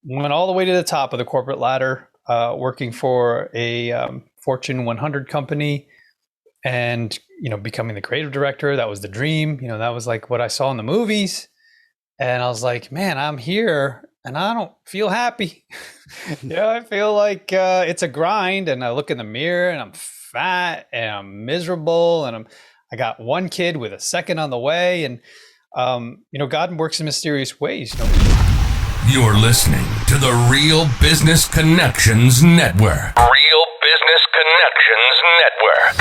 went all the way to the top of the corporate ladder, working for a Fortune 100 company, and becoming the creative director. That was the dream. That was like what I saw in the movies, and I was like, man, I'm here, and I don't feel happy. I feel like it's a grind, and I look in the mirror, and I'm fat, and I'm miserable, and I got one kid with a second on the way, and God works in mysterious ways. You're listening to the Real Business Connections Network. Real Business Connections Network.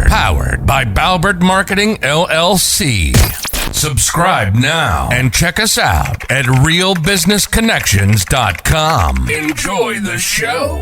Powered by Balbert Marketing, LLC. Subscribe now and check us out at realbusinessconnections.com. Enjoy the show.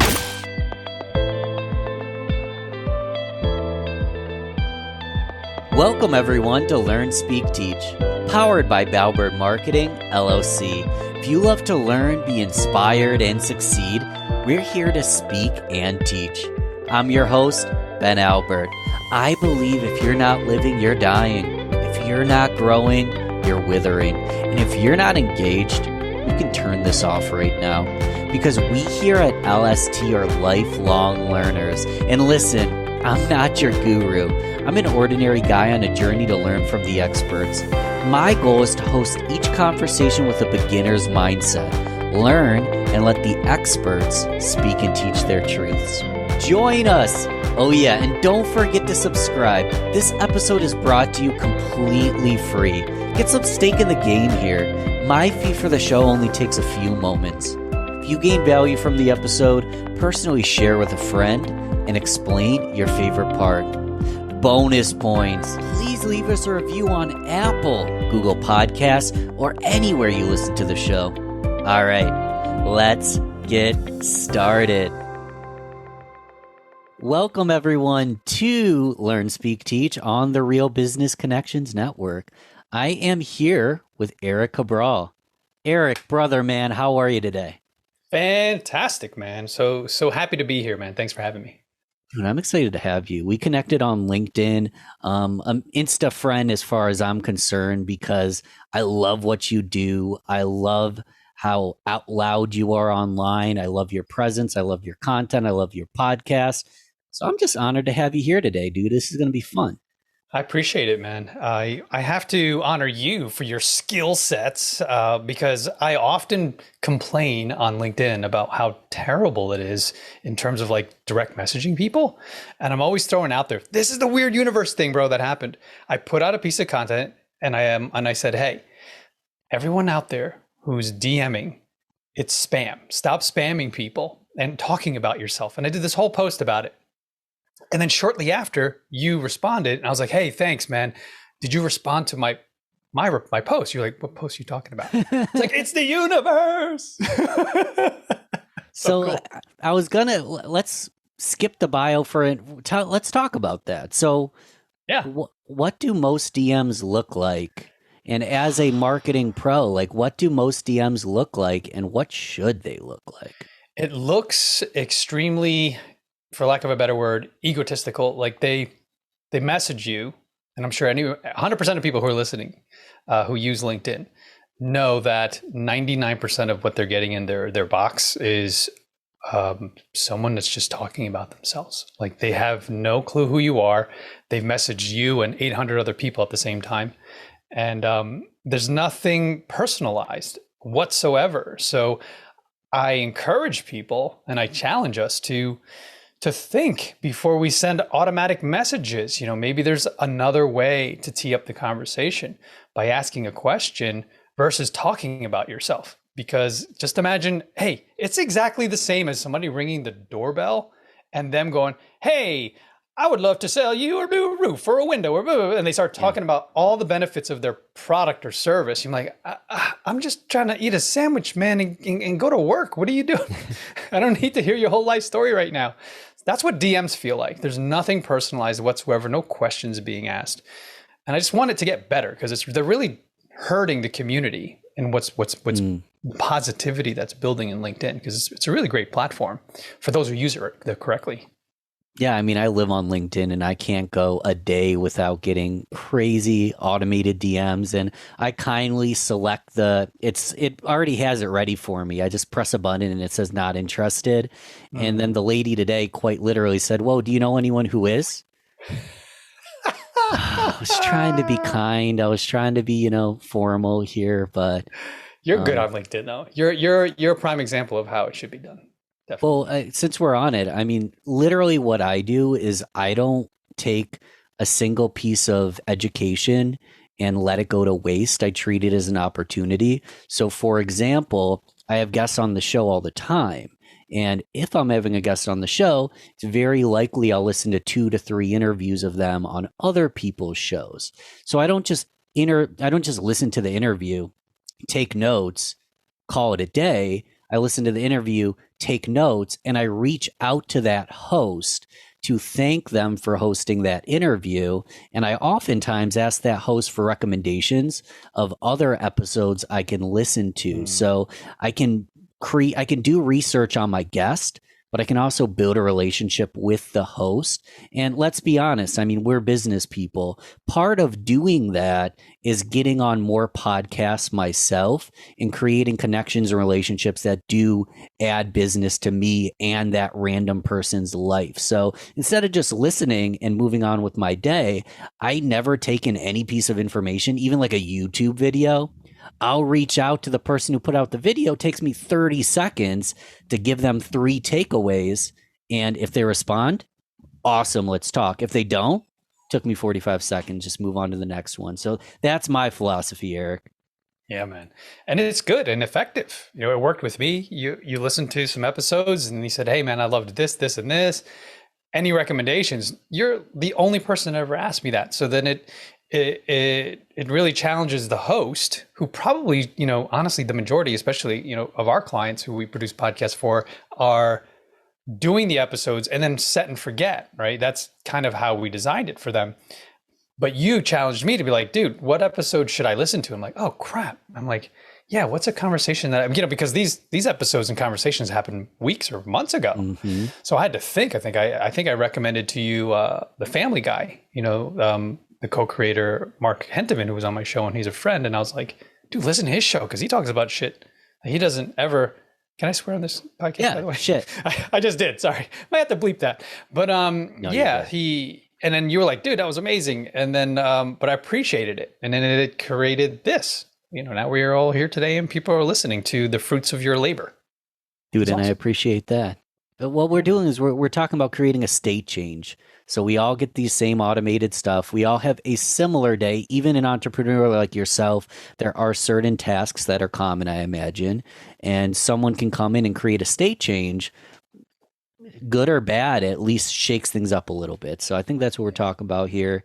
Welcome everyone to Learn, Speak, Teach, powered by Balbert Marketing, LLC. If you love to learn, be inspired, and succeed, we're here to speak and teach. I'm your host, Ben Albert. I believe if you're not living, you're dying. If you're not growing, you're withering. And if you're not engaged, you can turn this off right now. Because we here at LST are lifelong learners. And listen, I'm not your guru. I'm an ordinary guy on a journey to learn from the experts. My goal is to host each conversation with a beginner's mindset. Learn and let the experts speak and teach their truths. Join us! Oh yeah, and don't forget to subscribe. This episode is brought to you completely free. Get some stake in the game here. My fee for the show only takes a few moments. If you gain value from the episode, personally share with a friend and explain your favorite part. Bonus points. Please leave us a review on Apple, Google Podcasts, or anywhere you listen to the show. All right, let's get started. Welcome everyone to Learn, Speak, Teach on the Real Business Connections Network. I am here with Erik Cabral. Erik, brother, man, how are you today? Fantastic, man. So happy to be here, man. Thanks for having me. Dude, I'm excited to have you. We connected on LinkedIn. I'm Insta friend as far as I'm concerned because I love what you do. I love how out loud you are online. I love your presence. I love your content. I love your podcast. So I'm just honored to have you here today, dude. This is going to be fun. I appreciate it, man. I have to honor you for your skill sets because I often complain on LinkedIn about how terrible it is in terms of like direct messaging people. And I'm always throwing out there, this is the weird universe thing, bro, that happened. I put out a piece of content and I said, hey, everyone out there who's DMing, it's spam. Stop spamming people and talking about yourself. And I did this whole post about it. And then shortly after, you responded, and I was like, "Hey, thanks, man. Did you respond to my post?" You're like, "What post are you talking about?" It's like, it's the universe. So cool. I was gonna let's skip the bio for it. Let's talk about that. So, yeah, what do most DMs look like? And as a marketing pro, like, what do most DMs look like, and what should they look like? It looks extremely, for lack of a better word, egotistical. Like they message you, and I'm sure 100% of people who are listening who use LinkedIn know that 99% of what they're getting in their box is someone that's just talking about themselves. Like they have no clue who you are. They've messaged you and 800 other people at the same time. And there's nothing personalized whatsoever. So I encourage people and I challenge us to think before we send automatic messages. Maybe there's another way to tee up the conversation by asking a question versus talking about yourself. Because just imagine, hey, it's exactly the same as somebody ringing the doorbell and them going, hey, I would love to sell you a new roof or a window, and they start talking about all the benefits of their product or service. You're like, I'm just trying to eat a sandwich, man, and go to work. What are you doing? I don't need to hear your whole life story right now. That's what DMs feel like. There's nothing personalized whatsoever, no questions being asked. And I just want it to get better because they're really hurting the community and what's positivity that's building in LinkedIn, because it's a really great platform for those who use it correctly. Yeah, I mean, I live on LinkedIn and I can't go a day without getting crazy automated DMs. And I kindly select it already has it ready for me. I just press a button and it says not interested. And then Mm. the lady today quite literally said, "Whoa, do you know anyone who is?" I was trying to be kind. I was trying to be, formal here, but You're good um, on LinkedIn, though. You're a prime example of how it should be done. Definitely. well, since we're on it, I mean, literally what I do is I don't take a single piece of education and let it go to waste. I treat it as an opportunity. So, for example, I have guests on the show all the time. And if I'm having a guest on the show, it's very likely I'll listen to 2 to 3 interviews of them on other people's shows. So I don't just listen to the interview, take notes, call it a day. I listen to the interview, take notes, and I reach out to that host to thank them for hosting that interview. And I oftentimes ask that host for recommendations of other episodes I can listen to. So I can do research on my guest, but I can also build a relationship with the host. And let's be honest, I mean, we're business people. Part of doing that is getting on more podcasts myself and creating connections and relationships that do add business to me and that random person's life. So instead of just listening and moving on with my day, I never take in any piece of information, even like a YouTube video. I'll reach out to the person who put out the video. It takes me 30 seconds to give them 3 takeaways. And if they respond, awesome, let's talk. If they don't, took me 45 seconds, just move on to the next one. So that's my philosophy, Eric. Yeah, man. And it's good and effective. It worked with me. You listened to some episodes and you said, "Hey man, I loved this, this, and this. Any recommendations?" You're the only person that ever asked me that. So then it really challenges the host, who probably, honestly, the majority, especially, of our clients who we produce podcasts for, are doing the episodes and then set and forget, right? That's kind of how we designed it for them. But you challenged me to be like, dude, what episode should I listen to? I'm like, oh crap. I'm like, yeah, what's a conversation that, because these episodes and conversations happened weeks or months ago. Mm-hmm. So I had to think. I think I recommended to you the Family Guy, the co-creator Mark Henteman, who was on my show, and he's a friend. And I was like, dude, listen to his show because he talks about shit he doesn't ever. Can I swear on this podcast? Yeah, by the way, shit. I just did. Sorry, might have to bleep that. But No, yeah, and then you were like, dude, that was amazing. And then, but I appreciated it, and then it created this. Now we are all here today, and people are listening to the fruits of your labor. Dude, and awesome. I appreciate that. But what we're doing is we're talking about creating a state change. So we all get these same automated stuff. We all have a similar day. Even an entrepreneur like yourself, there are certain tasks that are common, I imagine. And someone can come in and create a state change, good or bad, at least shakes things up a little bit. So I think that's what we're talking about here.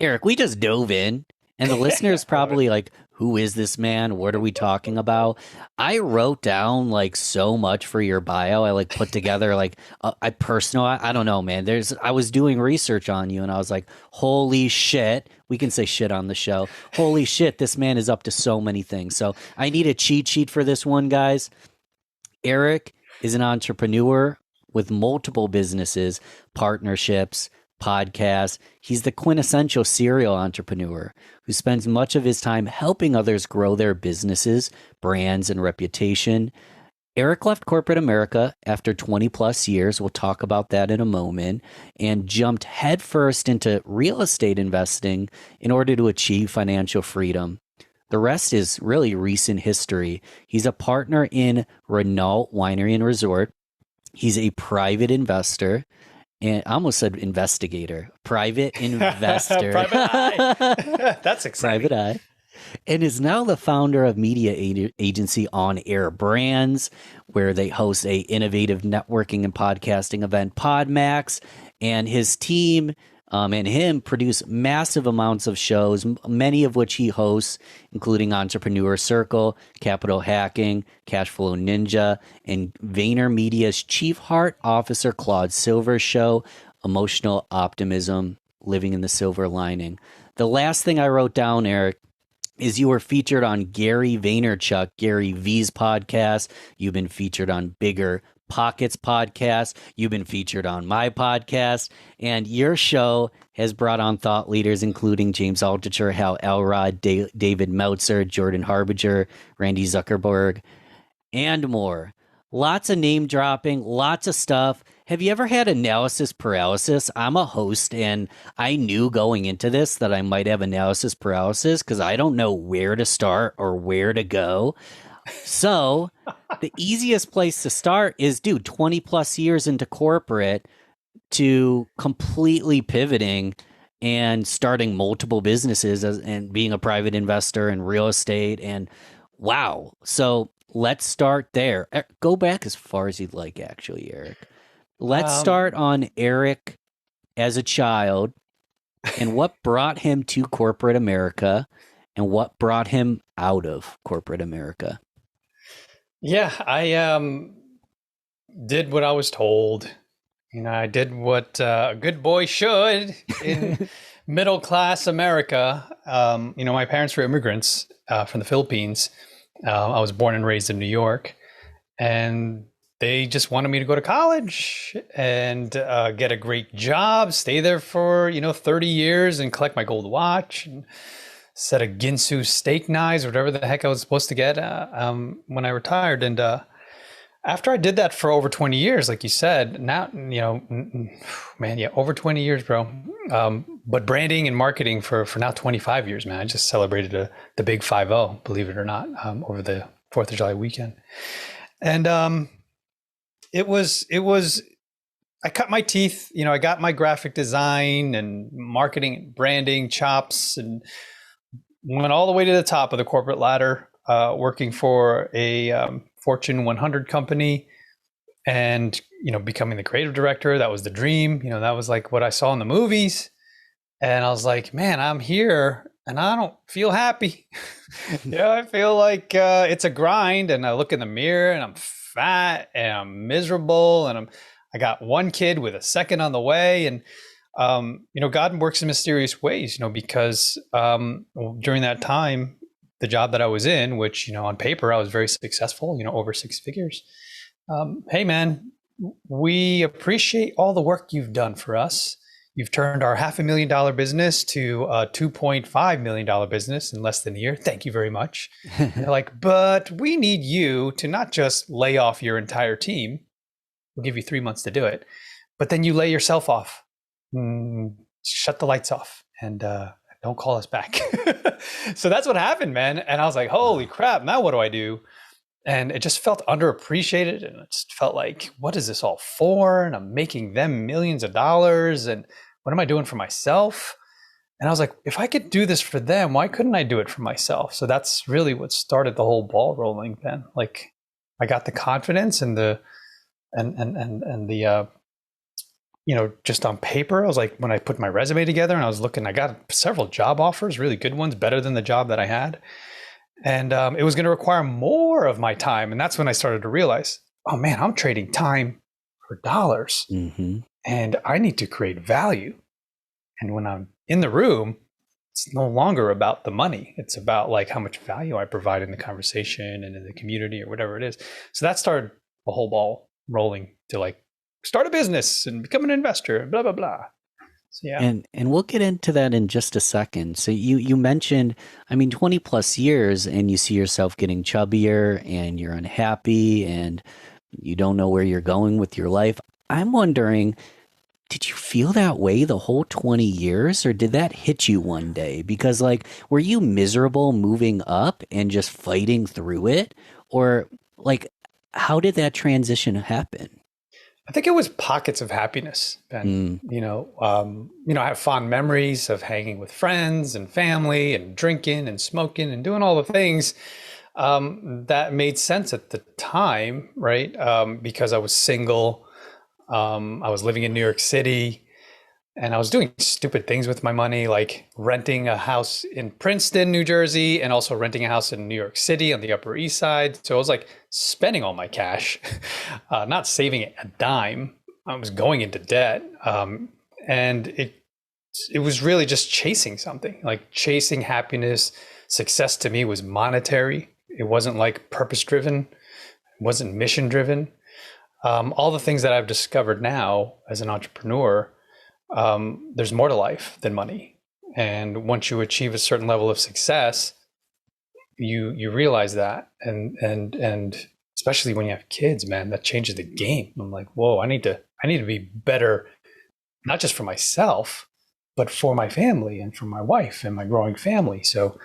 Eric, we just dove in. And the listeners probably like, who is this man? What are we talking about? I wrote down like so much for your bio. I like put together like I don't know, man. I was doing research on you and I was like, holy shit. We can say shit on the show. Holy shit, this man is up to so many things. So I need a cheat sheet for this one, guys. Erik is an entrepreneur with multiple businesses, partnerships, podcasts. He's the quintessential serial entrepreneur who spends much of his time helping others grow their businesses, brands, and reputation. Erik left corporate America after 20 plus years, we'll talk about that in a moment, and jumped headfirst into real estate investing in order to achieve financial freedom. The rest is really recent history. He's a partner in Renault Winery Resort. He's a private investor. And I almost said investigator, private investor. Private eye. That's exciting. Private eye. And is now the founder of media agency On Air Brands, where they host a innovative networking and podcasting event, PodMax, and his team and him produce massive amounts of shows, many of which he hosts, including Entrepreneur Circle, Capital Hacking, Cashflow Ninja, and VaynerMedia's Chief Heart Officer Claude Silver's show, Emotional Optimism, Living in the Silver Lining. The last thing I wrote down, Erik, is you were featured on Gary Vaynerchuk, Gary V's podcast. You've been featured on bigger Pockets podcast. You've been featured on my podcast, and your show has brought on thought leaders, including James Altucher, Hal Elrod, David Meltzer, Jordan Harbinger, Randy Zuckerberg, and more. Lots of name dropping, lots of stuff. Have you ever had analysis paralysis? I'm a host, and I knew going into this that I might have analysis paralysis because I don't know where to start or where to go. So the easiest place to start is, 20 plus years into corporate to completely pivoting and starting multiple businesses and being a private investor in real estate. And wow. So let's start there. Go back as far as you'd like, actually, Erik. Let's start on Erik as a child and what brought him to corporate America and what brought him out of corporate America. Yeah, I did what I was told. I did what a good boy should in middle class America. My parents were immigrants from the Philippines. I was born and raised in New York, and they just wanted me to go to college and get a great job, stay there for 30 years, and collect my gold watch and set of Ginsu steak knives, or whatever the heck I was supposed to get when I retired. And after I did that for over 20 years, like you said, now, over 20 years, bro. But branding and marketing for now 25 years, man. I just celebrated the big 5-0, believe it or not, over the 4th of July weekend. And it was, I cut my teeth, I got my graphic design and marketing and branding chops, and went all the way to the top of the corporate ladder, working for a Fortune 100 company, and becoming the creative director. That was the dream. That was like what I saw in the movies, and I was like, man, I'm here and I don't feel happy. I feel like it's a grind, and I look in the mirror and I'm fat and I'm miserable, and I got one kid with a second on the way. And God works in mysterious ways, because during that time, the job that I was in, which, on paper, I was very successful, over 6 figures. Hey, man, we appreciate all the work you've done for us. You've turned our $500,000 business to a $2.5 million business in less than a year. Thank you very much. They're like, but we need you to not just lay off your entire team. We'll give you 3 months to do it, but then you lay yourself off. Shut the lights off and don't call us back. So that's what happened, man. And I was like, holy crap, now what do I do? And it just felt underappreciated, and it just felt like, what is this all for? And I'm making them millions of dollars, and what am I doing for myself? And I was like, if I could do this for them, why couldn't I do it for myself? So that's really what started the whole ball rolling then. Like, I got the confidence and the just on paper, I was like, when I put my resume together and I was looking, I got several job offers, really good ones, better than the job that I had. And it was going to require more of my time. And that's when I started to realize, oh man, I'm trading time for dollars. Mm-hmm. And I need to create value. And when I'm in the room, it's no longer about the money. It's about like how much value I provide in the conversation and in the community or whatever it is. So that started the whole ball rolling to like, start a business and become an investor, blah, blah, blah. So, yeah. And we'll get into that in just a second. So you mentioned, 20 plus years, and you see yourself getting chubbier and you're unhappy and you don't know where you're going with your life. I'm wondering, did you feel that way the whole 20 years, or did that hit you one day? Because were you miserable moving up and just fighting through it? Or how did that transition happen? I think it was pockets of happiness, Ben. I have fond memories of hanging with friends and family and drinking and smoking and doing all the things that made sense at the time, right? Because I was single, I was living in New York City, and I was doing stupid things with my money, like renting a house in Princeton, New Jersey, and also renting a house in New York City on the Upper East Side. So I was like spending all my cash, not saving a dime. I was going into debt. And it was really just chasing something, like chasing happiness. Success to me was monetary. It wasn't like purpose driven. It wasn't mission driven. all the things that I've discovered now as an entrepreneur, there's more to life than money. And once you achieve a certain level of success, you realize that, and especially when you have kids, man, that changes the game. I'm like, whoa, I need to be better, not just for myself, but for my family and for my wife and my growing family. So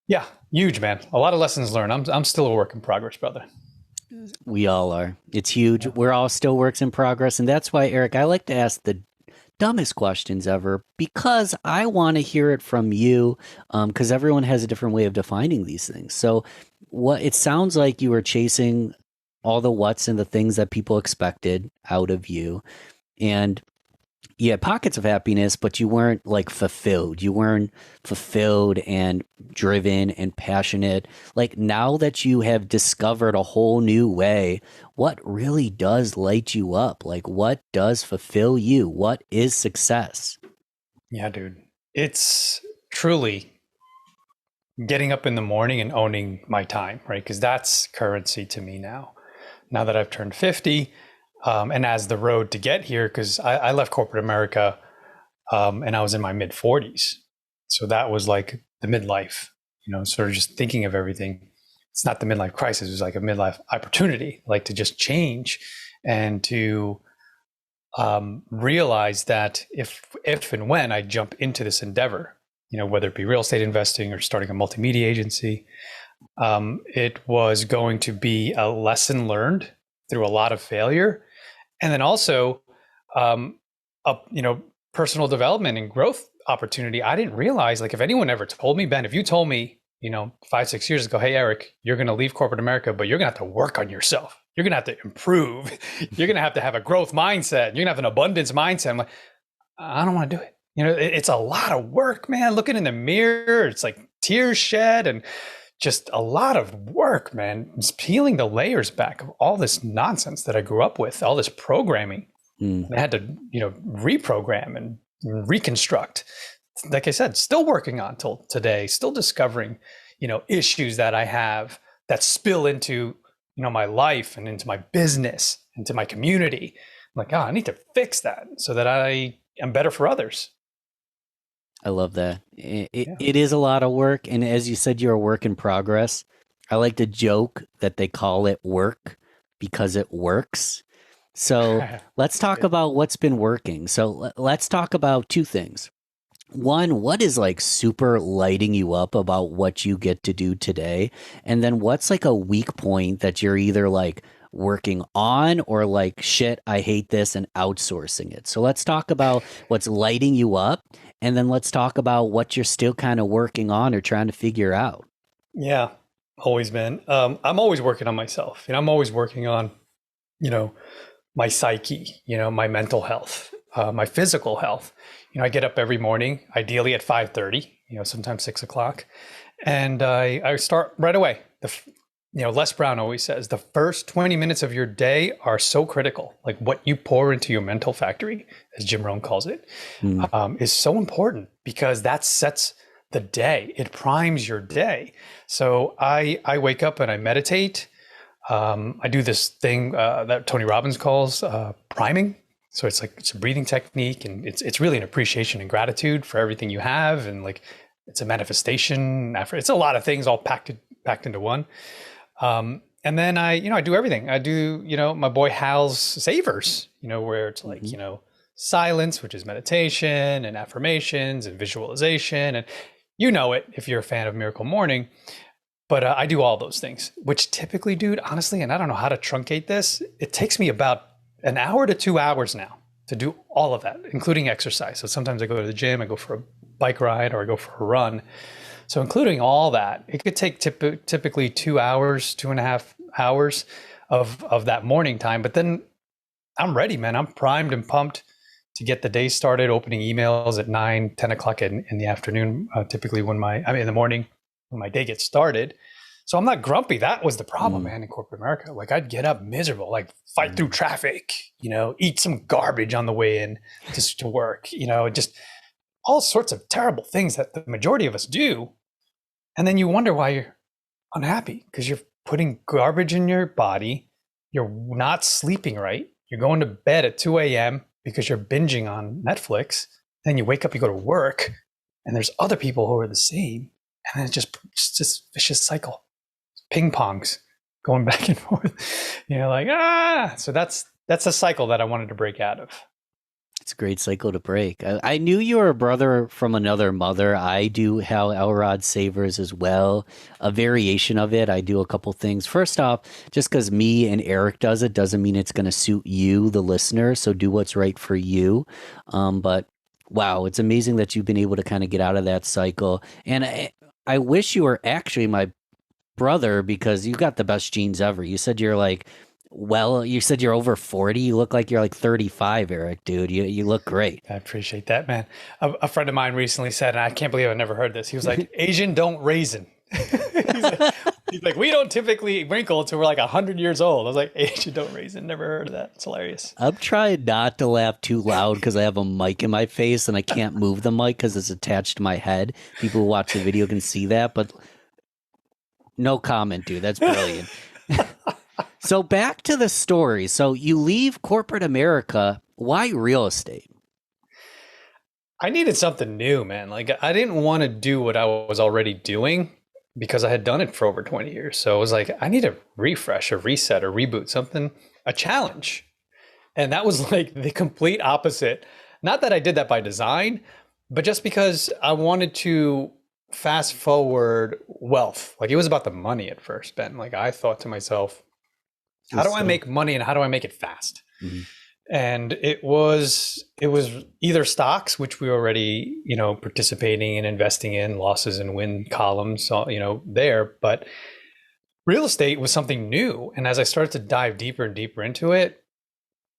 yeah, huge, man. A lot of lessons learned. I'm still a work in progress, brother. We all are. It's huge. We're all still works in progress. And that's why, Erik, I like to ask the dumbest questions ever, because I want to hear it from you, because everyone has a different way of defining these things. So what it sounds like, you were chasing all the what's and the things that people expected out of you. And you had pockets of happiness, but you weren't like fulfilled. You weren't fulfilled and driven and passionate. Like, now that you have discovered a whole new way, what really does light you up? Like, what does fulfill you? What is success? Yeah, dude. It's truly getting up in the morning and owning my time, right? Because that's currency to me now. Now that I've turned 50, and as the road to get here, because I left corporate America and I was in my mid 40s. So that was like the midlife, sort of just thinking of everything. It's not the midlife crisis, it was like a midlife opportunity, like to just change and to realize that if and when I jump into this endeavor, whether it be real estate investing or starting a multimedia agency, it was going to be a lesson learned through a lot of failure. And then also, personal development and growth opportunity. I didn't realize, like, if anyone ever told me, Ben, if you told me, 5-6 years ago, hey, Erik, you're going to leave corporate America, but you're going to have to work on yourself. You're going to have to improve. You're going to have a growth mindset. You're going to have an abundance mindset. I'm like, I don't want to do it. It's a lot of work, man. Looking in the mirror, it's like tears shed and just a lot of work, man. It's peeling the layers back of all this nonsense that I grew up with, all this programming. I had to, reprogram and reconstruct. Like I said, still working on till today, still discovering, issues that I have that spill into, my life and into my business, into my community. I'm like, I need to fix that so that I am better for others. I love that. It is a lot of work. And as you said, you're a work in progress. I like to joke that they call it work because it works. So let's talk about what's been working. So let's talk about two things. One, what is like super lighting you up about what you get to do today? And then what's like a weak point that you're either like working on or like, shit, I hate this, and outsourcing it. So let's talk about what's lighting you up. And then let's talk about what you're still kind of working on or trying to figure out. Yeah, always, man. I'm always working on myself. I'm always working on, my psyche, my mental health, my physical health. I get up every morning, ideally at 5:30, sometimes 6 o'clock. And I start right away. Les Brown always says the first 20 minutes of your day are so critical. Like what you pour into your mental factory, as Jim Rohn calls it, is so important because that sets the day. It primes your day. So I wake up and I meditate. I do this thing that Tony Robbins calls priming. So it's a breathing technique, and it's really an appreciation and gratitude for everything you have, and like it's a manifestation effort. It's a lot of things all packed into one. And then I do everything. I do, my boy Hal's Savers, where it's like, silence, which is meditation and affirmations and visualization. And it if you're a fan of Miracle Morning. But I do all those things, which typically, dude, honestly, and I don't know how to truncate this, it takes me about an hour to 2 hours now to do all of that, including exercise. So sometimes I go to the gym, I go for a bike ride, or I go for a run. So including all that, it could take typically 2 hours, 2.5 hours of that morning time. But then I'm ready, man. I'm primed and pumped to get the day started, opening emails at 9, 10 o'clock in the afternoon, typically in the morning when my day gets started. So I'm not grumpy. That was the problem, man, in corporate America. Like I'd get up miserable, like fight through traffic, eat some garbage on the way in to work, just all sorts of terrible things that the majority of us do. And then you wonder why you're unhappy, because you're putting garbage in your body you're not sleeping right. You're going to bed at 2 a.m. because you're binging on Netflix. Then you wake up, you go to work, and there's other people who are the same. And then it's just vicious cycle. Ping pongs going back and forth. So that's a cycle that I wanted to break out of. It's a great cycle to break. I knew you were a brother from another mother. I do Hal Elrod Savers as well. A variation of it. I do a couple things. First off, just because me and Eric does it doesn't mean it's going to suit you, the listener. So do what's right for you. But wow, it's amazing that you've been able to kind of get out of that cycle. And I wish you were actually my brother because you got the best genes ever. You said you're over 40. You look like you're like 35, Eric, dude. You look great. I appreciate that, man. A friend of mine recently said, and I can't believe I never heard this. He was like, Asian don't raisin. he's like, we don't typically wrinkle until we're like 100 years old. I was like, Asian don't raisin. Never heard of that. It's hilarious. I'm trying not to laugh too loud because I have a mic in my face and I can't move the mic because it's attached to my head. People who watch the video can see that, but no comment, dude. That's brilliant. So back to the story. So you leave corporate America. Why real estate? I needed something new, man. Like I didn't want to do what I was already doing because I had done it for over 20 years. So it was like, I need a refresh, a reset, a reboot, something, a challenge. And that was like the complete opposite. Not that I did that by design, but just because I wanted to fast forward wealth. Like it was about the money at first, Ben. Like I thought to myself, how do I make money and how do I make it fast? Mm-hmm. And it was either stocks, which we were already, participating and investing in, losses and win columns, there. But real estate was something new. And as I started to dive deeper and deeper into it,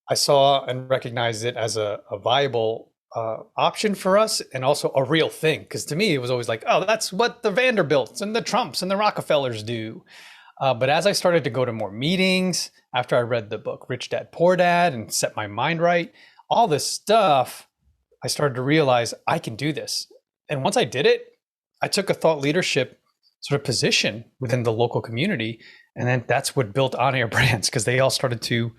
I saw and recognized it as a viable option for us and also a real thing. Because to me, it was always like, oh, that's what the Vanderbilts and the Trumps and the Rockefellers do. But as I started to go to more meetings, after I read the book Rich Dad Poor Dad and set my mind right, all this stuff, I started to realize I can do this. And once I did it, I took a thought leadership sort of position within the local community. And then that's what built On Air Brands, because they all started to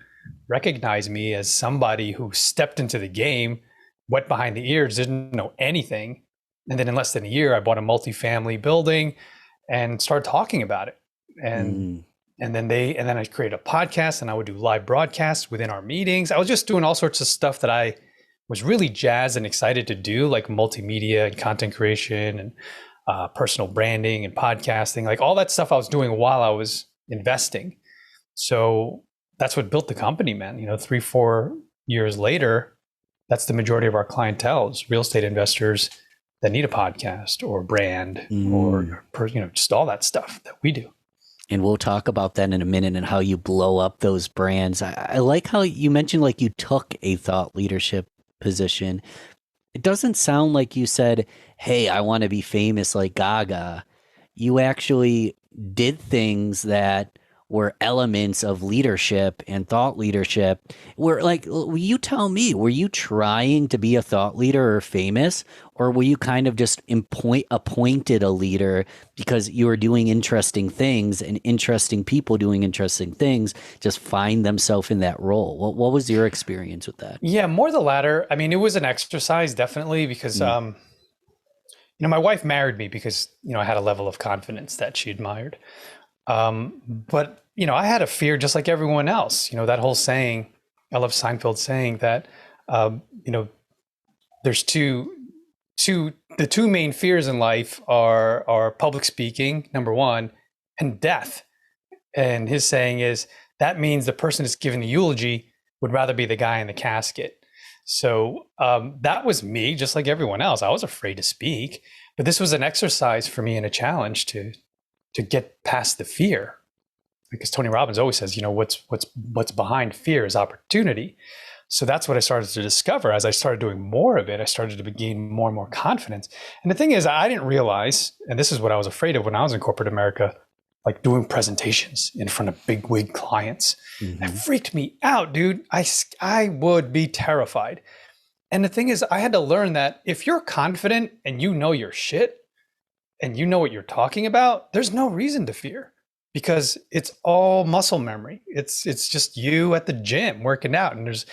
recognize me as somebody who stepped into the game, wet behind the ears, didn't know anything. And then in less than a year, I bought a multifamily building and started talking about it. And then I created a podcast and I would do live broadcasts within our meetings. I was just doing all sorts of stuff that I was really jazzed and excited to do, like multimedia and content creation and personal branding and podcasting, like all that stuff I was doing while I was investing. So that's what built the company, man. 3-4 years later, that's the majority of our clientele is real estate investors that need a podcast or brand or just all that stuff that we do. And we'll talk about that in a minute and how you blow up those brands. I like how you mentioned like you took a thought leadership position. It doesn't sound like you said, hey, I want to be famous like Gaga. You actually did things that were elements of leadership and thought leadership. Will you tell me, were you trying to be a thought leader or famous, or were you kind of just appointed a leader because you were doing interesting things and interesting people doing interesting things just find themselves in that role? What was your experience with that? Yeah, more the latter. I mean, it was an exercise, definitely, because, my wife married me because, I had a level of confidence that she admired. But, I had a fear just like everyone else, that whole saying, I love Seinfeld saying that, there's the two main fears in life are public speaking, number one, and death. And his saying is that means the person that's giving the eulogy would rather be the guy in the casket. So that was me, just like everyone else. I was afraid to speak, but this was an exercise for me and a challenge to get past the fear. Because Tony Robbins always says, what's behind fear is opportunity. So that's what I started to discover. As I started doing more of it, I started to gain more and more confidence. And the thing is, I didn't realize, and this is what I was afraid of when I was in corporate America, like doing presentations in front of big wig clients. Mm-hmm. It freaked me out, dude. I would be terrified. And the thing is, I had to learn that if you're confident and you know your shit and you know what you're talking about, there's no reason to fear. because it's all muscle memory. It's just you at the gym working out, and there's,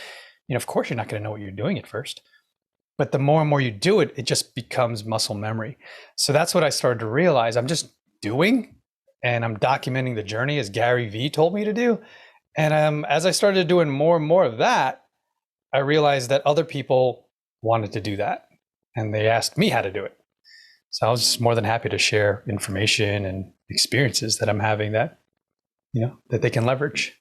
of course you're not going to know what you're doing at first, but the more and more you do it, it just becomes muscle memory. So that's what I started to realize. I'm just doing, and I'm documenting the journey as Gary Vee told me to do. And as I started doing more and more of that, I realized that other people wanted to do that, and they asked me how to do it. So I was just more than happy to share information and experiences that I'm having that, that they can leverage.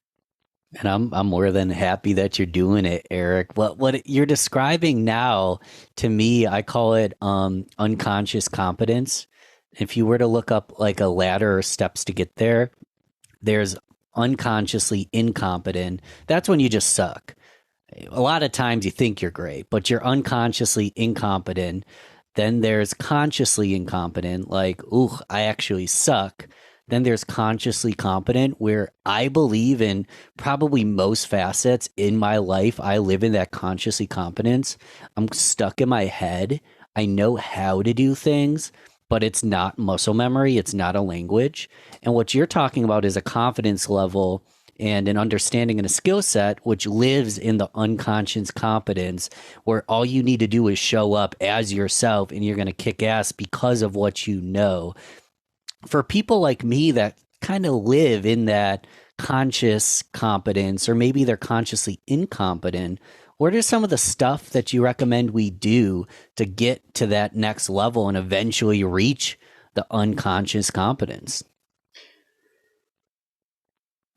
And I'm more than happy that you're doing it, Erik. What you're describing now, to me, I call it unconscious competence. If you were to look up like a ladder or steps to get there, there's unconsciously incompetent. That's when you just suck. A lot of times you think you're great, but you're unconsciously incompetent. Then there's consciously incompetent, like, ooh, I actually suck. Then there's consciously competent, where I believe in probably most facets in my life, I live in that consciously competence. I'm stuck in my head. I know how to do things, but it's not muscle memory. It's not a language. And what you're talking about is a confidence level and an understanding and a skill set which lives in the unconscious competence, where all you need to do is show up as yourself and you're going to kick ass because of what you know. For people like me that kind of live in that conscious competence, or maybe they're consciously incompetent, what are some of the stuff that you recommend we do to get to that next level and eventually reach the unconscious competence?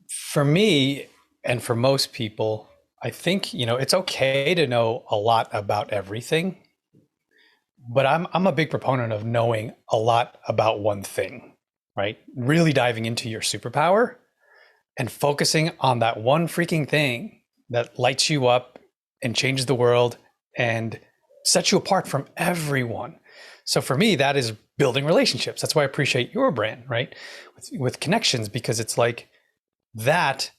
For me, and for most people, I think, it's okay to know a lot about everything, but I'm a big proponent of knowing a lot about one thing, right? Really diving into your superpower and focusing on that one freaking thing that lights you up and changes the world and sets you apart from everyone. So for me, that is building relationships. That's why I appreciate your brand, right? With connections, because it's like, that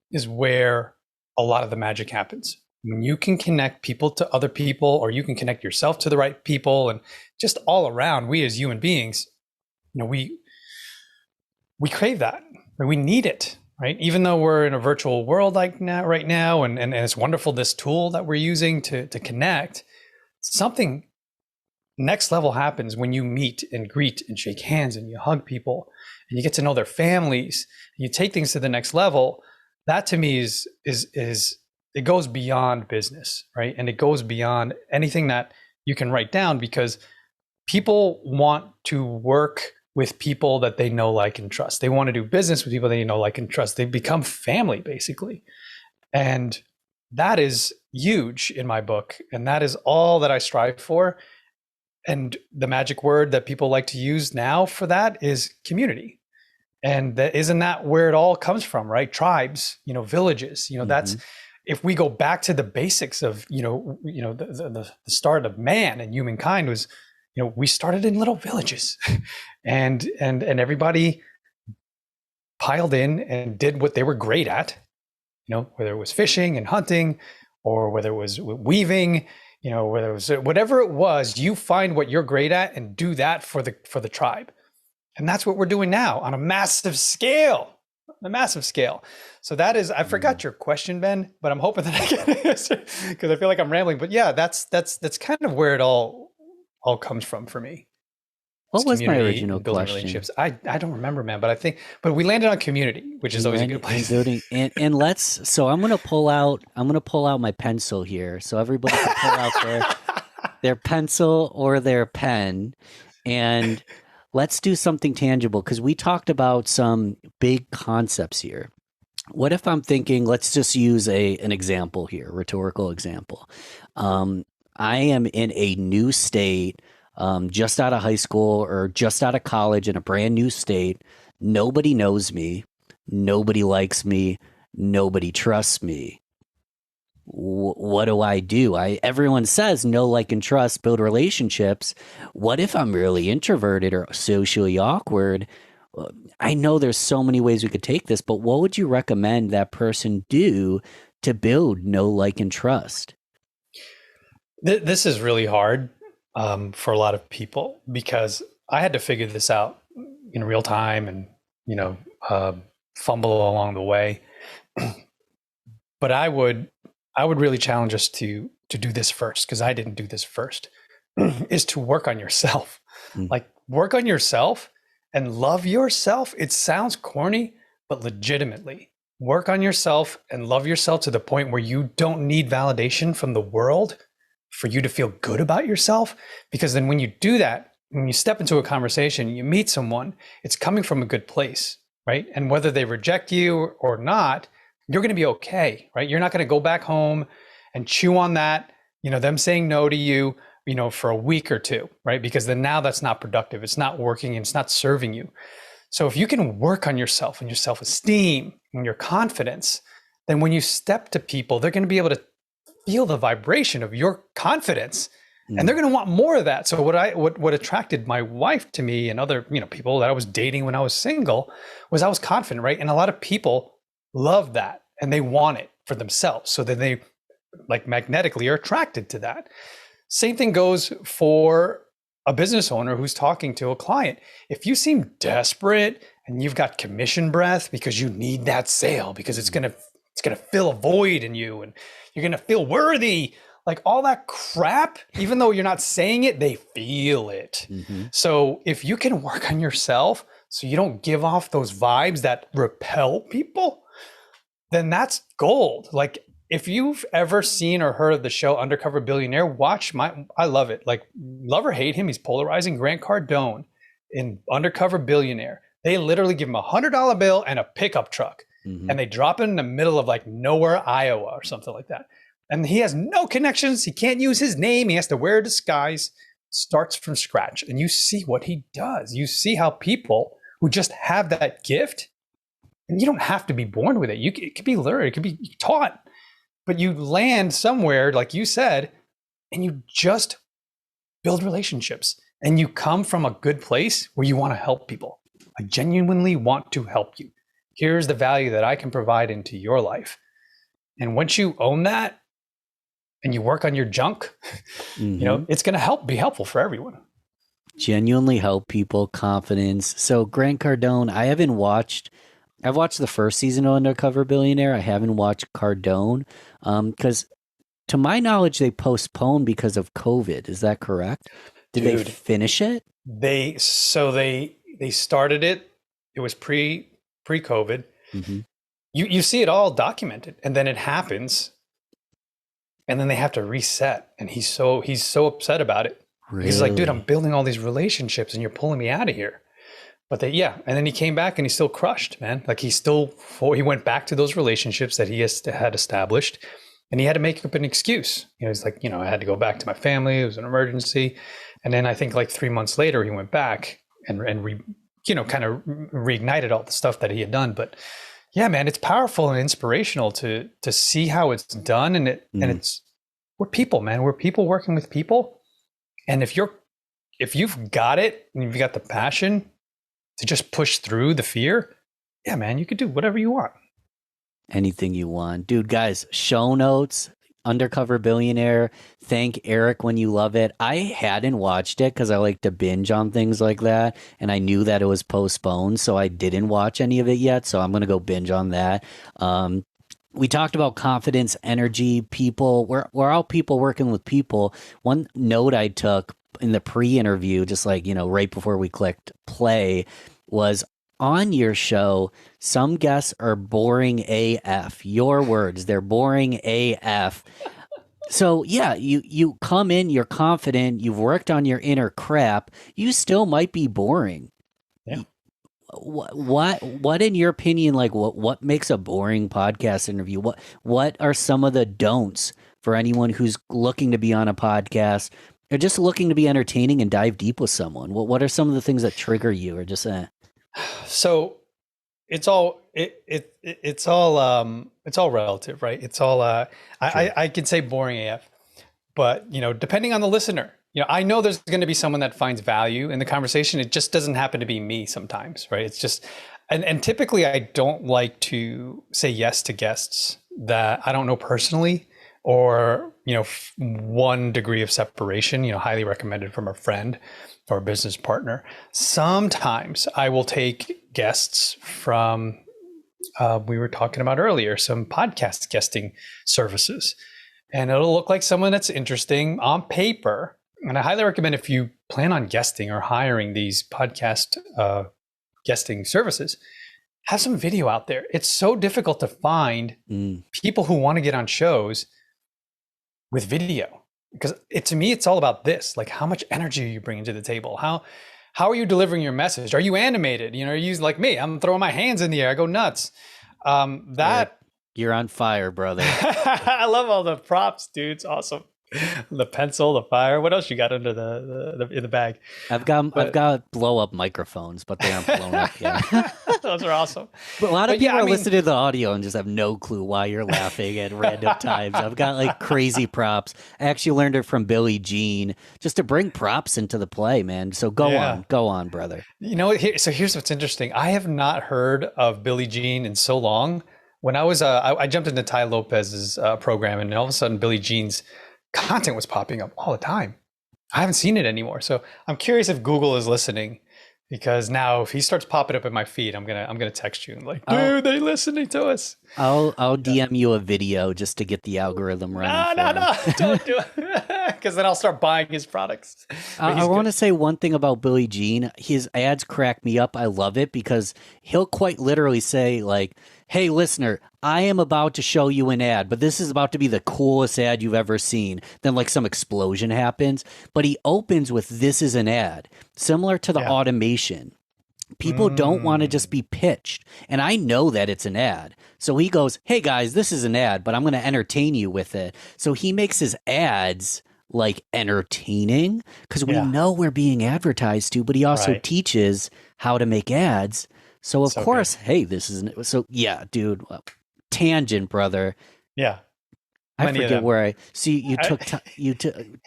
is where a lot of the magic happens. When you can connect people to other people, or you can connect yourself to the right people, and just all around, we as human beings, we crave that, right? We need it, right? Even though we're in a virtual world like now, right now, and it's wonderful, this tool that we're using to connect, something next level happens when you meet and greet and shake hands and you hug people and you get to know their families, and you take things to the next level. That to me is it goes beyond business, right? And it goes beyond anything that you can write down, because people want to work with people that they know, like, and trust. They want to do business with people they know, like, and trust. They become family, basically. And that is huge in my book. And that is all that I strive for. And the magic word that people like to use now for that is community. And isn't that where it all comes from, right? Tribes, villages, that's, if we go back to the basics of, the start of man and humankind was, we started in little villages and everybody piled in and did what they were great at, whether it was fishing and hunting, or whether it was weaving, whether it was whatever it was, you find what you're great at and do that for the tribe. And that's what we're doing now on a massive scale. So that is, I forgot your question, Ben, but I'm hoping that I can answer, because I feel like I'm rambling. But yeah, that's kind of where it all comes from for me. What was my original building question? Relationships. I don't remember, man, but we landed on community, which is always a good place. And let's, so I'm going to pull out my pencil here. So everybody can pull out their pencil or their pen, and let's do something tangible, because we talked about some big concepts here. What if I'm thinking, let's just use an example here, rhetorical example. I am in a new state, just out of high school or just out of college, in a brand new state. Nobody knows me. Nobody likes me. Nobody trusts me. What do I do? Everyone says know, like, and trust, build relationships. What if I'm really introverted or socially awkward? I know there's so many ways we could take this, but what would you recommend that person do to build know, like, and trust? This is really hard for a lot of people, because I had to figure this out in real time, and fumble along the way. But I would really challenge us to do this first, because I didn't do this first, is to work on yourself. Like, work on yourself and love yourself. It sounds corny, but legitimately, work on yourself and love yourself to the point where you don't need validation from the world for you to feel good about yourself. Because then when you do that, when you step into a conversation, you meet someone, it's coming from a good place, right? And whether they reject you or not, you're going to be okay, right? You're not going to go back home and chew on that, them saying no to you, for a week or two, right? Because then now that's not productive. It's not working and it's not serving you. So if you can work on yourself and your self-esteem and your confidence, then when you step to people, they're going to be able to feel the vibration of your confidence, and they're going to want more of that. So what attracted my wife to me and other, people that I was dating when I was single was I was confident, right? And a lot of people love that and they want it for themselves. So then they like magnetically are attracted to that. Same thing goes for a business owner who's talking to a client. If you seem desperate and you've got commission breath because you need that sale, because it's going to fill a void in you and you're going to feel worthy, like all that crap, even though you're not saying it, they feel it. So if you can work on yourself so you don't give off those vibes that repel people, then that's gold. Like, if you've ever seen or heard of the show Undercover Billionaire, I love it. Like, love or hate him, he's polarizing. Grant Cardone in Undercover Billionaire, they literally give him $100 bill and a pickup truck, and they drop it in the middle of like nowhere, Iowa or something like that. And he has no connections. He can't use his name. He has to wear a disguise, starts from scratch. And you see what he does. You see how people who just have that gift, and you don't have to be born with it. It could be learned, it could be taught. But you land somewhere, like you said, and you just build relationships. And you come from a good place where you want to help people. I genuinely want to help you. Here's the value that I can provide into your life. And once you own that and you work on your junk, it's going to be helpful for everyone. Genuinely help people, confidence. So Grant Cardone, I've watched the first season of Undercover Billionaire. I haven't watched Cardone because, to my knowledge, they postponed because of COVID. Is that correct? Did they finish it? They started it. It was pre-COVID. You see it all documented, and then it happens, and then they have to reset. And he's so upset about it. Really? He's like, dude, I'm building all these relationships, and you're pulling me out of here. But and then he came back and he's still crushed, man. Like he went back to those relationships that he had established, and he had to make up an excuse. He's like, I had to go back to my family. It was an emergency. And then I think like 3 months later, he went back and kind of reignited all the stuff that he had done. But yeah, man, it's powerful and inspirational to see how it's done. And we're people, man. We're people working with people. And if you've got it and you've got the passion to just push through the fear, yeah, man, you could do whatever you want. Anything you want. Dude, guys, show notes, Undercover Billionaire. Thank Erik when you love it. I hadn't watched it because I like to binge on things like that, and I knew that it was postponed, so I didn't watch any of it yet, so I'm going to go binge on that. We talked about confidence, energy, people. We're all people working with people. One note I took in the pre-interview, just like, right before we clicked play, was on your show, some guests are boring AF. Your words, they're boring AF. So yeah, you come in, you're confident, you've worked on your inner crap, you still might be boring. Yeah. What in your opinion, like what makes a boring podcast interview? What are some of the don'ts for anyone who's looking to be on a podcast or just looking to be entertaining and dive deep with someone? What are some of the things that trigger you, or just So it's all relative, right? It's all I can say boring AF, but depending on the listener, I know there's going to be someone that finds value in the conversation. It just doesn't happen to be me sometimes, right? It's just, and typically I don't like to say yes to guests that I don't know personally, or, 1 degree of separation, highly recommended from a friend or a business partner. Sometimes I will take guests from, we were talking about earlier, some podcast guesting services, and it'll look like someone that's interesting on paper. And I highly recommend, if you plan on guesting or hiring these podcast guesting services, have some video out there. It's so difficult to find people who want to get on shows with video, because to me, it's all about this. Like, how much energy are you bringing to the table? How are you delivering your message? Are you animated? Are you like me? I'm throwing my hands in the air. I go nuts. You're on fire, brother. I love all the props, dude. It's awesome. The pencil, the fire. What else you got under in the bag? I've got blow up microphones, but they aren't blown up yet. Those are awesome. But a lot of people are listening to the audio and just have no clue why you're laughing at random times. I've got like crazy props. I actually learned it from Billie Jean, just to bring props into the play, man. So go on, brother. So here's what's interesting. I have not heard of Billie Jean in so long. When I was, I jumped into Ty Lopez's program, and all of a sudden Billie Jean's content was popping up all the time. I haven't seen it anymore. So I'm curious if Google is listening, because now if he starts popping up in my feed, I'm gonna text you and like, dude, they listening to us. I'll DM you a video just to get the algorithm running. No, don't do it, because then I'll start buying his products. I want to say one thing about Billie Jean. His ads crack me up. I love it because he'll quite literally say like, hey, listener, I am about to show you an ad, but this is about to be the coolest ad you've ever seen. Then like some explosion happens, but he opens with, this is an ad, similar to the automation. People don't want to just be pitched. And I know that it's an ad. So he goes, hey guys, this is an ad, but I'm going to entertain you with it. So he makes his ads like entertaining, because we know we're being advertised to, but he also teaches how to make ads. So of course, good. Hey, this isn't so. Yeah, dude, tangent, brother. Yeah, I forget where I see you took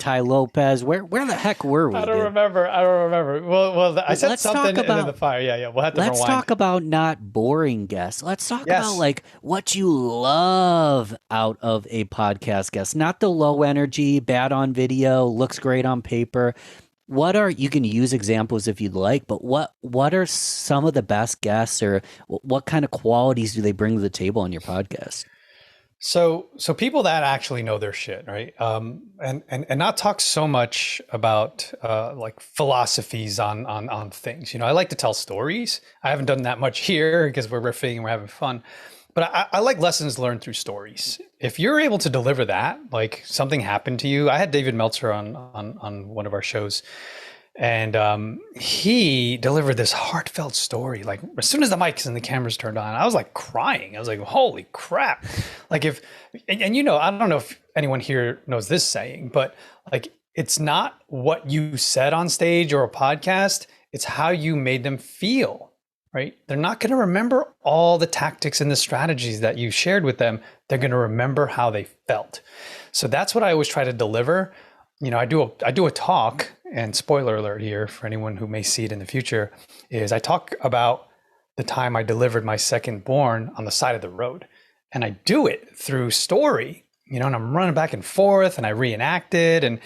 Ty Lopez. Where the heck were we? I don't remember. Well, I said something into the fire. Yeah. We'll have to Let's talk about not boring guests. Let's talk about like what you love out of a podcast guest. Not the low energy, bad on video, looks great on paper. You can use examples if you'd like, but what are some of the best guests, or what kind of qualities do they bring to the table on your podcast? So people that actually know their shit, right? And not talk so much about like philosophies on things. I like to tell stories. I haven't done that much here because we're riffing and we're having fun. But I like lessons learned through stories. If you're able to deliver that, like something happened to you. I had David Meltzer on one of our shows, and he delivered this heartfelt story. Like as soon as the mics and the cameras turned on, I was like crying. I was like, holy crap. Like I don't know if anyone here knows this saying, but like, it's not what you said on stage or a podcast, it's how you made them feel. Right? They're not going to remember all the tactics and the strategies that you shared with them. They're going to remember how they felt. So that's what I always try to deliver. I do a talk, and spoiler alert here for anyone who may see it in the future, is I talk about the time I delivered my second born on the side of the road. And I do it through story, and I'm running back and forth and I reenact it, and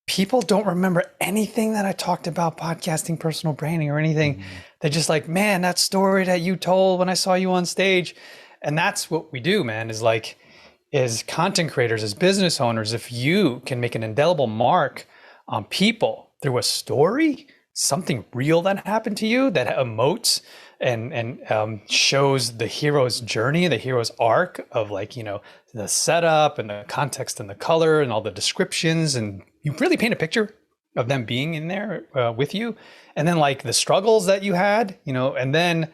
people don't remember anything that I talked about podcasting, personal branding, or anything. They're just like, man, that story that you told when I saw you on stage. And that's what we do, man, is content creators, as business owners, if you can make an indelible mark on people through a story, something real that happened to you that emotes and shows the hero's journey, the hero's arc of the setup and the context and the color and all the descriptions, and you really paint a picture of them being in there with you, and then like the struggles that you had, and then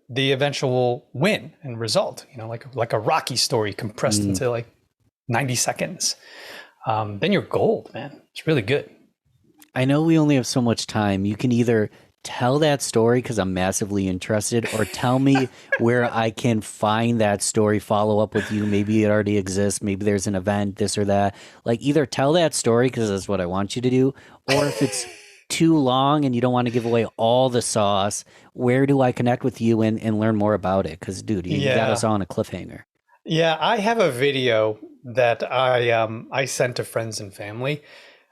the eventual win and result, like a Rocky story compressed into like 90 seconds. Then you're gold, man. It's really good. I know we only have so much time. You can either tell that story because I'm massively interested, or tell me where I can find that story, follow up with you. Maybe it already exists. Maybe there's an event, this or that. Like either tell that story because that's what I want you to do, or if it's too long and you don't want to give away all the sauce, where do I connect with you and learn more about it? Because dude, you got us on a cliffhanger. Yeah, I have a video that I send to friends and family,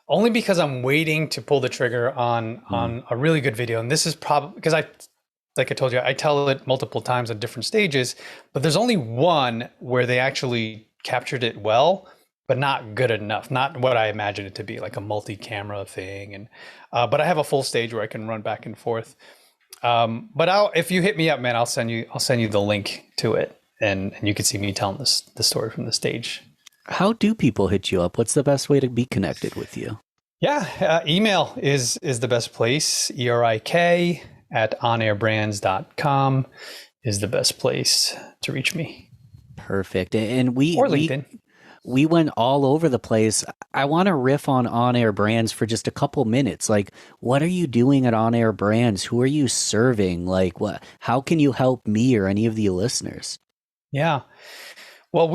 only because I'm waiting to pull the trigger on a really good video. And this is probably because like I told you, I tell it multiple times on different stages, but there's only one where they actually captured it well, but not good enough, not what I imagined it to be, like a multi-camera thing. And but I have a full stage where I can run back and forth. But if you hit me up, man, I'll send you the link to it, and you can see me telling the story from the stage. How do people hit you up? What's the best way to be connected with you? Yeah, email is the best place. erik@onairbrands.com is the best place to reach me. Perfect. And or LinkedIn. We went all over the place. I want to riff on Air Brands for just a couple minutes. Like, what are you doing at On Air Brands? Who are you serving? Like, how can you help me or any of the listeners? Yeah. Well,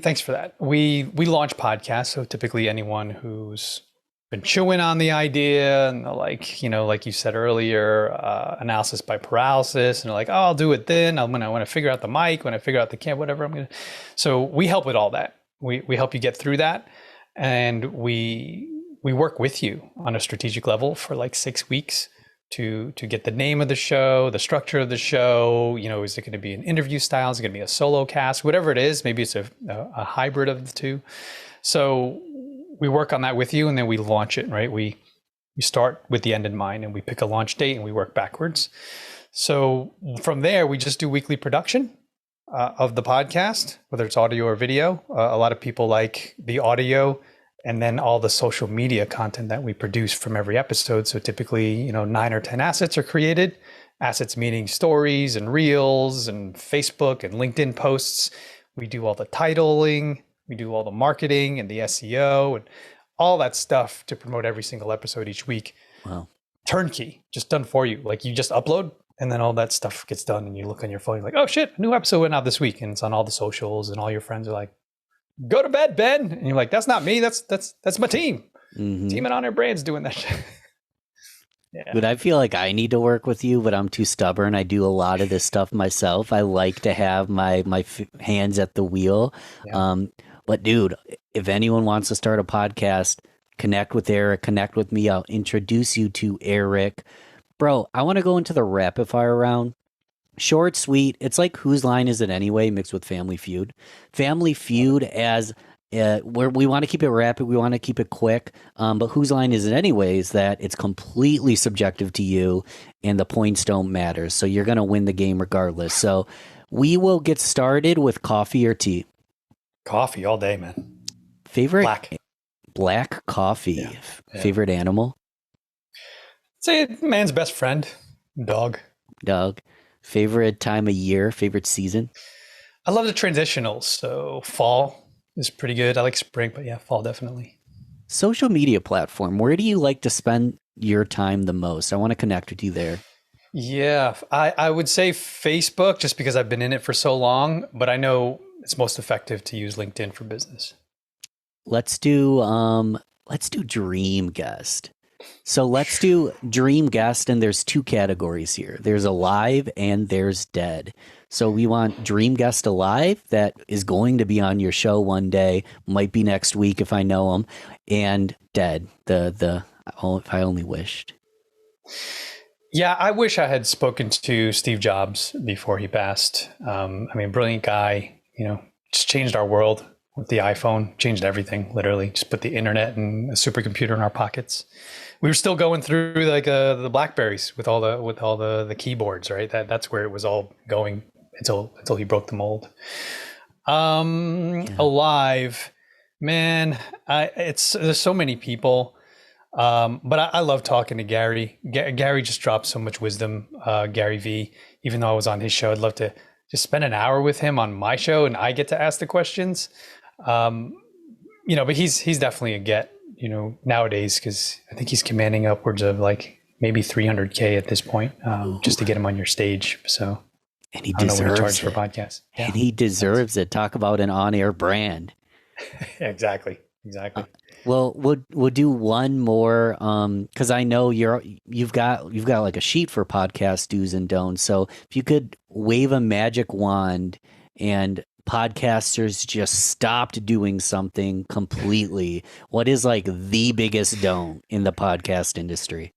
thanks for that. We launch podcasts. So typically anyone who's been chewing on the idea and like you said earlier, analysis by paralysis, and they're like, oh, I'll do it then. When I want to figure out the mic, when I figure out the cam, whatever So we help with all that. We help you get through that. And we work with you on a strategic level for like 6 weeks to get the name of the show, the structure of the show. Is it going to be an interview style? Is it going to be a solo cast? Whatever it is, maybe it's a hybrid of the two. So we work on that with you, and then we launch it, right? We start with the end in mind, and we pick a launch date, and we work backwards. So from there, we just do weekly production of the podcast, whether it's audio or video. A lot of people like the audio, and then all the social media content that we produce from every episode. So typically, 9 or 10 assets are created. Assets meaning stories and reels and Facebook and LinkedIn posts. We do all the titling, we do all the marketing and the SEO and all that stuff to promote every single episode each week. Wow. Turnkey, just done for you. Like, you just upload, and then all that stuff gets done, and you look on your phone, you're like, oh shit, a new episode went out this week, and it's on all the socials, and all your friends are like, go to bed, Ben. And you're like, that's not me, that's my team. Mm-hmm. Team at On Air Brands doing that shit. Yeah. But I feel like I need to work with you, but I'm too stubborn. I do a lot of this stuff myself. I like to have my hands at the wheel. Yeah. But dude, if anyone wants to start a podcast, connect with Erik, connect with me. I'll introduce you to Erik. Bro, I want to go into the rapid fire round. Short, sweet. It's like Whose Line Is It Anyway mixed with Family Feud. Family Feud as where we want to keep it rapid, we want to keep it quick. But Whose Line Is It Anyway is that it's completely subjective to you and the points don't matter. So you're going to win the game regardless. So we will get started with coffee or tea. Coffee all day, man. Favorite? Black coffee. Yeah. Favorite animal? Say man's best friend. Dog. Favorite time of year? Favorite season? I love the transitionals. So fall is pretty good. I like spring, but yeah, fall definitely. Social media platform. Where do you like to spend your time the most? I want to connect with you there. Yeah, I would say Facebook, just because I've been in it for so long, but I know it's most effective to use LinkedIn for business. Let's do Dream Guest. So let's do Dream Guest, and there's 2 categories here. There's alive and there's dead. So we want Dream Guest alive that is going to be on your show one day, might be next week if I know him, and dead. If I only wished. Yeah, I wish I had spoken to Steve Jobs before he passed. Brilliant guy, just changed our world with the iPhone, changed everything, literally. Just put the internet and a supercomputer in our pockets. We were still going through like the Blackberries with all the keyboards, right? That's where it was all going until he broke the mold. Alive, man, there's so many people. But I love talking to Gary. Gary just dropped so much wisdom. Gary V. Even though I was on his show, I'd love to just spend an hour with him on my show, and I get to ask the questions. But he's definitely a get. Nowadays, because I think he's commanding upwards of like maybe $300K at this point, just to get him on your stage. So, and he deserves it for podcasts. Yeah. And he deserves it. Talk about an on-air brand. Exactly. Well, we'll do one more because I know you've got like a sheet for podcast do's and don'ts. So if you could wave a magic wand and podcasters just stopped doing something completely, what is like the biggest don't in the podcast industry?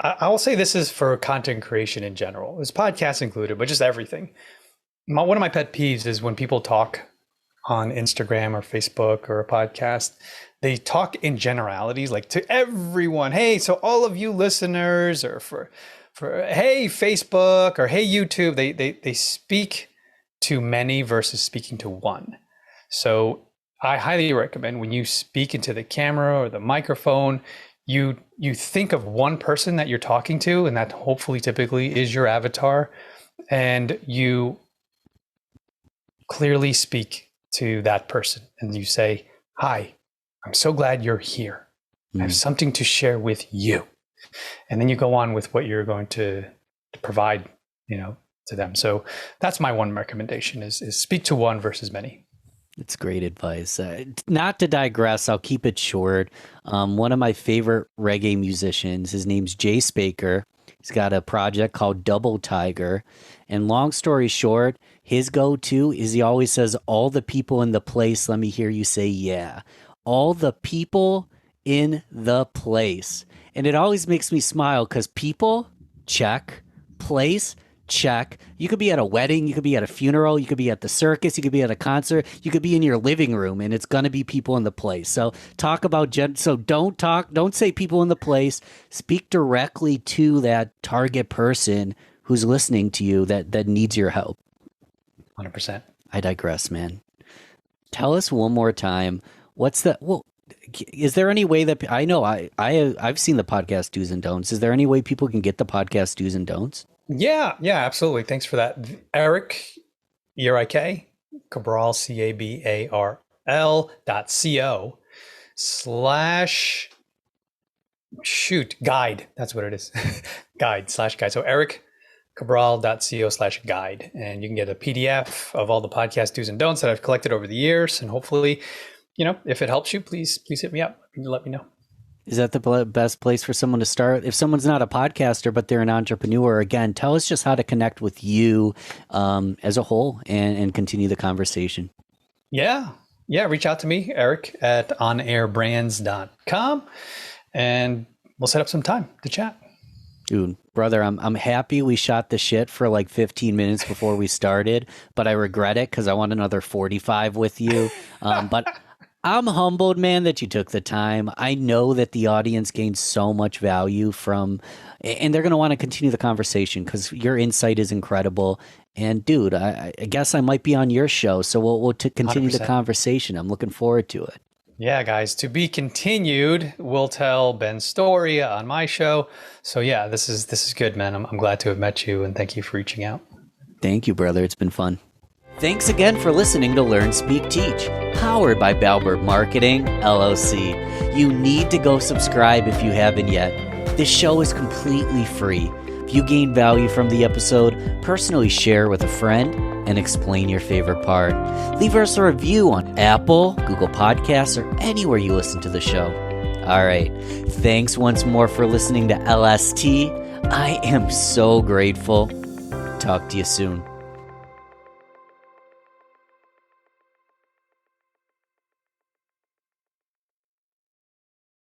I will say this is for content creation in general. It's podcasts included, but just everything. One of my pet peeves is when people talk on Instagram or Facebook or a podcast, they talk in generalities, like to everyone. Hey, so all of you listeners, or for hey Facebook, or hey YouTube, they speak to many versus speaking to one. So I highly recommend when you speak into the camera or the microphone, you think of one person that you're talking to, and that hopefully typically is your avatar, and you clearly speak to that person and you say, "Hi, I'm so glad you're here. I have something to share with you." And then you go on with what you're going to provide, to them. So that's my one recommendation is speak to one versus many. It's great advice. Not to digress, I'll keep it short. One of my favorite reggae musicians, his name's Jay Spaker. He's got a project called Double Tiger. And long story short, his go-to is he always says, "All the people in the place, let me hear you say yeah." All the people in the place. And it always makes me smile because people, check. Place, check. You could be at a wedding, you could be at a funeral, you could be at the circus, you could be at a concert, you could be in your living room, and it's going to be people in the place. So talk about, so don't say people in the place. Speak directly to that target person who's listening to you that needs your help. 100%. I digress, man. Tell us one more time, is there any way that, I know I've seen the podcast do's and don'ts. Is there any way people can get the podcast do's and don'ts? Yeah, absolutely. Thanks for that. Erik, Erik Cabral, CABRL.co/guide. That's what it is. Guide. So erikcabral.co/guide. And you can get a PDF of all the podcast do's and don'ts that I've collected over the years. And hopefully, if it helps you, please hit me up and let me know. Is that the best place for someone to start? If someone's not a podcaster, but they're an entrepreneur, again, tell us just how to connect with you as a whole and continue the conversation. Yeah. Reach out to me, Erik, at onairbrands.com, and we'll set up some time to chat. Dude, brother, I'm happy we shot the shit for like 15 minutes before we started, but I regret it because I want another 45 with you. But I'm humbled, man, that you took the time. I know that the audience gained so much value and they're going to want to continue the conversation because your insight is incredible. And dude, I guess I might be on your show, so we'll continue 100%. The conversation. I'm looking forward to it. Yeah, guys, to be continued. We'll tell Ben's story on my show. So yeah, this is good, man. I'm glad to have met you, and thank you for reaching out. Thank you, brother. It's been fun. Thanks again for listening to Learn, Speak, Teach, powered by Baubert Marketing, LLC. You need to go subscribe if you haven't yet. This show is completely free. If you gain value from the episode, personally share with a friend and explain your favorite part. Leave us a review on Apple, Google Podcasts, or anywhere you listen to the show. All right. Thanks once more for listening to LST. I am so grateful. Talk to you soon.